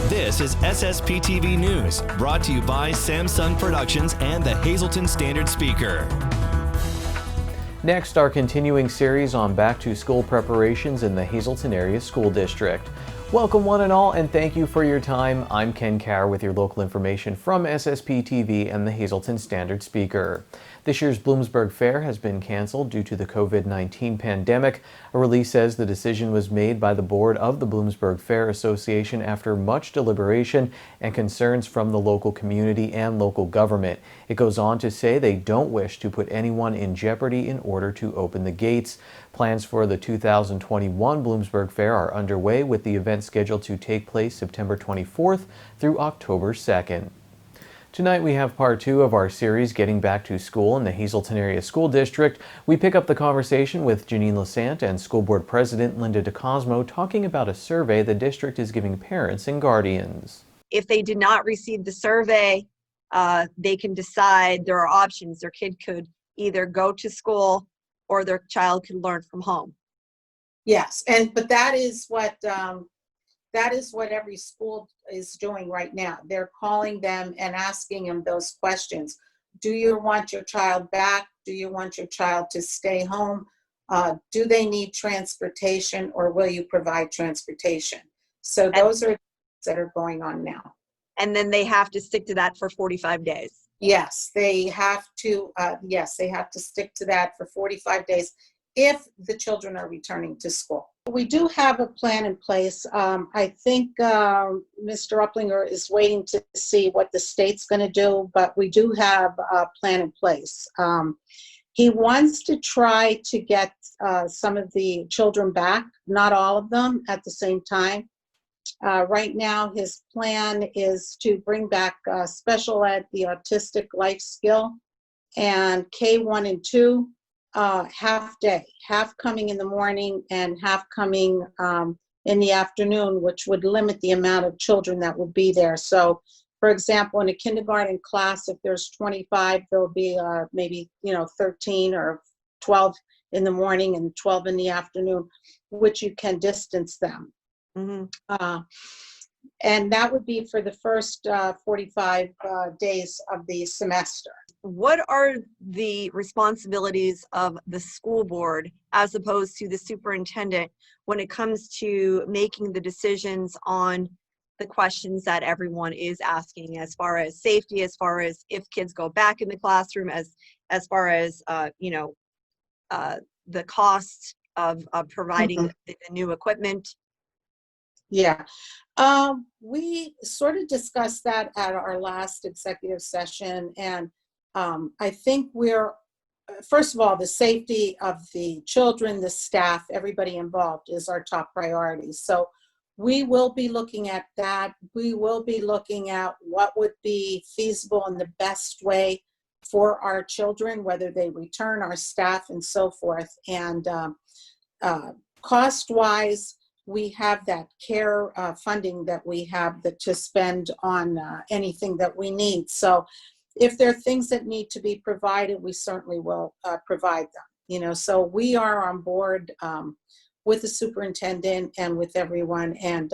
This is SSPTV News, brought to you by Samsung Productions and the Hazleton Standard Speaker. Next, our continuing series on back-to-school preparations in the Hazleton Area School District. Welcome one and all, and thank you for your time. I'm Ken Carr with your local information from SSPTV and the Hazleton Standard Speaker. This year's Bloomsburg Fair has been canceled due to the COVID-19 pandemic. A release says the decision was made by the board of the Bloomsburg Fair Association after much deliberation and concerns from the local community and local government. It goes on to say they don't wish to put anyone in jeopardy in order to open the gates. Plans for the 2021 Bloomsburg Fair are underway, with the event scheduled to take place September 24th through October 2nd. Tonight we have part 2 of our series, Getting Back to School in the Hazleton Area School District. We pick up the conversation with Janine Lasant and School Board President Linda DeCosmo talking about a survey the district is giving parents and guardians. If they did not receive the survey, they can decide. There are options. Their kid could either go to school or their child could learn from home. Yes, but that is what every school is doing right now. They're calling them and asking them those questions. Do you want your child back? Do you want your child to stay home? Do they need transportation, or will you provide transportation? So those are that are going on now. And then they have to stick to that for 45 days. Yes, they have to. They have to stick to that for 45 days if the children are returning to school. We do have a plan in place. I think Mr. Upplinger is waiting to see what the state's going to do, but we do have a plan in place. He wants to try to get some of the children back, not all of them at the same time. Right now, his plan is to bring back special ed, the autistic life skill, and K1 and 2, half day, half coming in the morning and half coming in the afternoon, which would limit the amount of children that would be there. So, for example, in a kindergarten class, if there's 25, there'll be maybe 13 or 12 in the morning and 12 in the afternoon, which you can distance them. Mm-hmm. And that would be for the first 45 days of the semester. What are the responsibilities of the school board as opposed to the superintendent when it comes to making the decisions on the questions that everyone is asking, as far as safety, as far as if kids go back in the classroom, as far as the cost of providing mm-hmm. the new equipment? Yeah, we sort of discussed that at our last executive session, and I think first of all, the safety of the children, the staff, everybody involved is our top priority. So we will be looking at that. We will be looking at what would be feasible and the best way for our children, whether they return, our staff, and so forth. And cost-wise, we have that care funding that we have to spend on anything that we need. So if there are things that need to be provided, we certainly will provide them. So we are on board with the superintendent and with everyone, and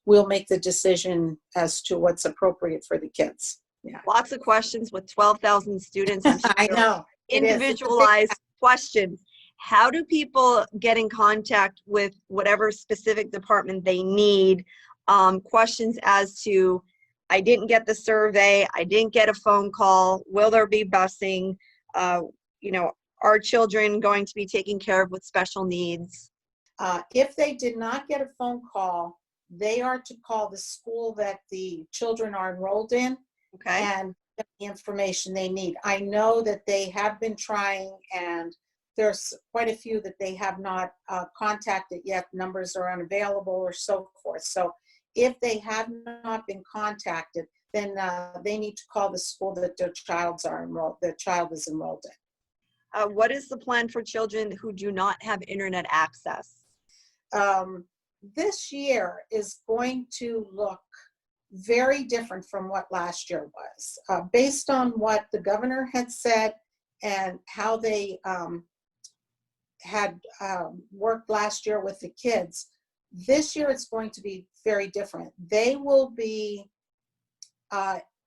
we'll make the decision as to what's appropriate for the kids. Yeah. Lots of questions with 12,000 students. I know. Individualized questions. How do people get in contact with whatever specific department they need? Questions as to, I didn't get the survey, I didn't get a phone call, will there be busing? Are children going to be taken care of with special needs? If they did not get a phone call, they are to call the school that the children are enrolled in. Okay. And get the information they need. I know that they have been trying, and there's quite a few that they have not contacted yet. Numbers are unavailable or so forth. So if they have not been contacted, then they need to call the school that their child is enrolled in. What is the plan for children who do not have internet access? This year is going to look very different from what last year was, based on what the governor had said and how they had worked last year with the kids. This year it's going to be very different. They will be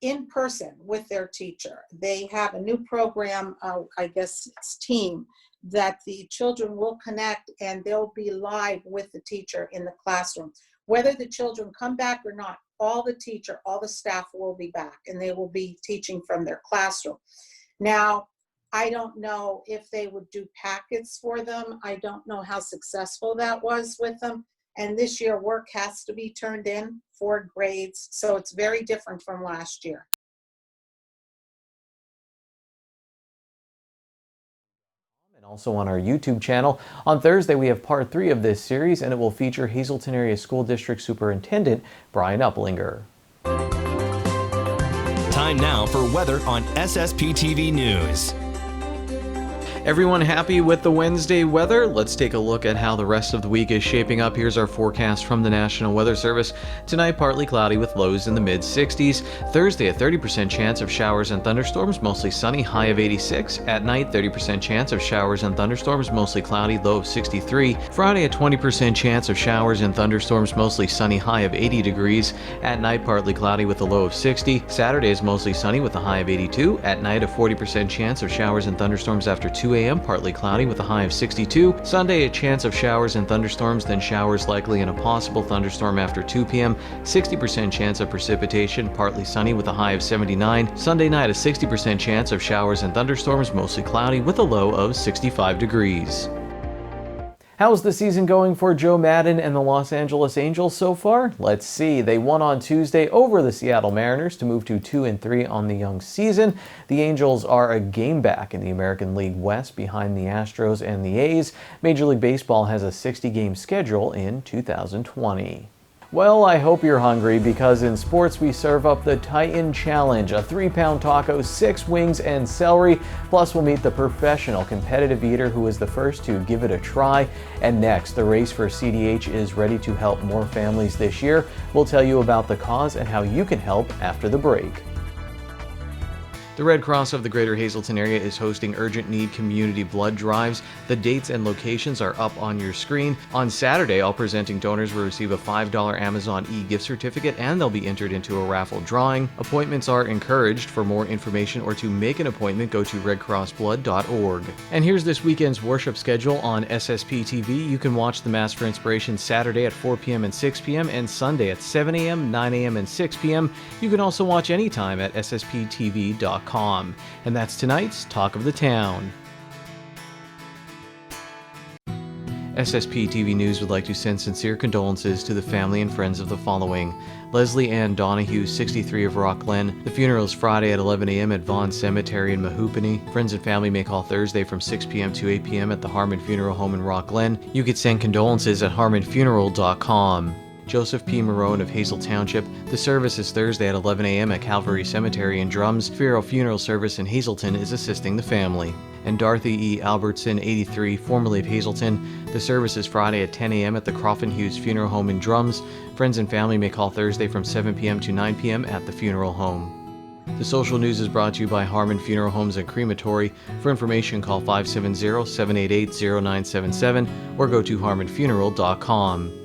in person with their teacher. They have a new program, I guess it's Team, that the children will connect and they'll be live with the teacher in the classroom. Whether the children come back or not, all the staff will be back and they will be teaching from their classroom. Now, I don't know if they would do packets for them. I don't know how successful that was with them. And this year work has to be turned in for grades. So it's very different from last year. And also on our YouTube channel. On Thursday, we have part 3 of this series, and it will feature Hazleton Area School District Superintendent Brian Uplinger. Time now for weather on SSPTV News. Everyone happy with the Wednesday weather? Let's take a look at how the rest of the week is shaping up. Here's our forecast from the National Weather Service. Tonight, partly cloudy with lows in the mid-60s. Thursday, a 30% chance of showers and thunderstorms, mostly sunny, high of 86. At night, 30% chance of showers and thunderstorms, mostly cloudy, low of 63. Friday, a 20% chance of showers and thunderstorms, mostly sunny, high of 80 degrees. At night, partly cloudy with a low of 60. Saturday is mostly sunny with a high of 82. At night, a 40% chance of showers and thunderstorms after 2 a.m., partly cloudy with a high of 62. Sunday, a chance of showers and thunderstorms, then showers likely and a possible thunderstorm after 2 p.m. 60% chance of precipitation, partly sunny with a high of 79. Sunday night, a 60% chance of showers and thunderstorms, mostly cloudy with a low of 65 degrees. How's the season going for Joe Madden and the Los Angeles Angels so far? Let's see. They won on Tuesday over the Seattle Mariners to move to 2-3 on the young season. The Angels are a game back in the American League West behind the Astros and the A's. Major League Baseball has a 60-game schedule in 2020. Well, I hope you're hungry, because in sports we serve up the Titan Challenge, a 3-pound taco, 6 wings, and celery. Plus, we'll meet the professional competitive eater who is the first to give it a try. And next, the race for CDH is ready to help more families this year. We'll tell you about the cause and how you can help after the break. The Red Cross of the Greater Hazleton area is hosting urgent need community blood drives. The dates and locations are up on your screen. On Saturday, all presenting donors will receive a $5 Amazon e-gift certificate, and they'll be entered into a raffle drawing. Appointments are encouraged. For more information or to make an appointment, go to redcrossblood.org. And here's this weekend's worship schedule on SSPTV. You can watch the Mass for Inspiration Saturday at 4 p.m. and 6 p.m. and Sunday at 7 a.m., 9 a.m., and 6 p.m. You can also watch anytime at ssptv.com. And that's tonight's Talk of the Town. SSPTV News would like to send sincere condolences to the family and friends of the following: Leslie Ann Donahue, 63 of Rock Glen. The funeral is Friday at 11 a.m. at Vaughn Cemetery in Mahoopany. Friends and family may call Thursday from 6 p.m. to 8 p.m. at the Harmon Funeral Home in Rock Glen. You could send condolences at harmonfuneral.com. Joseph P. Marone of Hazel Township. The service is Thursday at 11 a.m. at Calvary Cemetery in Drums. Funeral Funeral Service in Hazelton is assisting the family. And Dorothy E. Albertson, 83, formerly of Hazelton. The service is Friday at 10 a.m. at the Coffin Hughes Funeral Home in Drums. Friends and family may call Thursday from 7 p.m. to 9 p.m. at the funeral home. The social news is brought to you by Harmon Funeral Homes and Crematory. For information, call 570-788-0977 or go to harmonfuneral.com.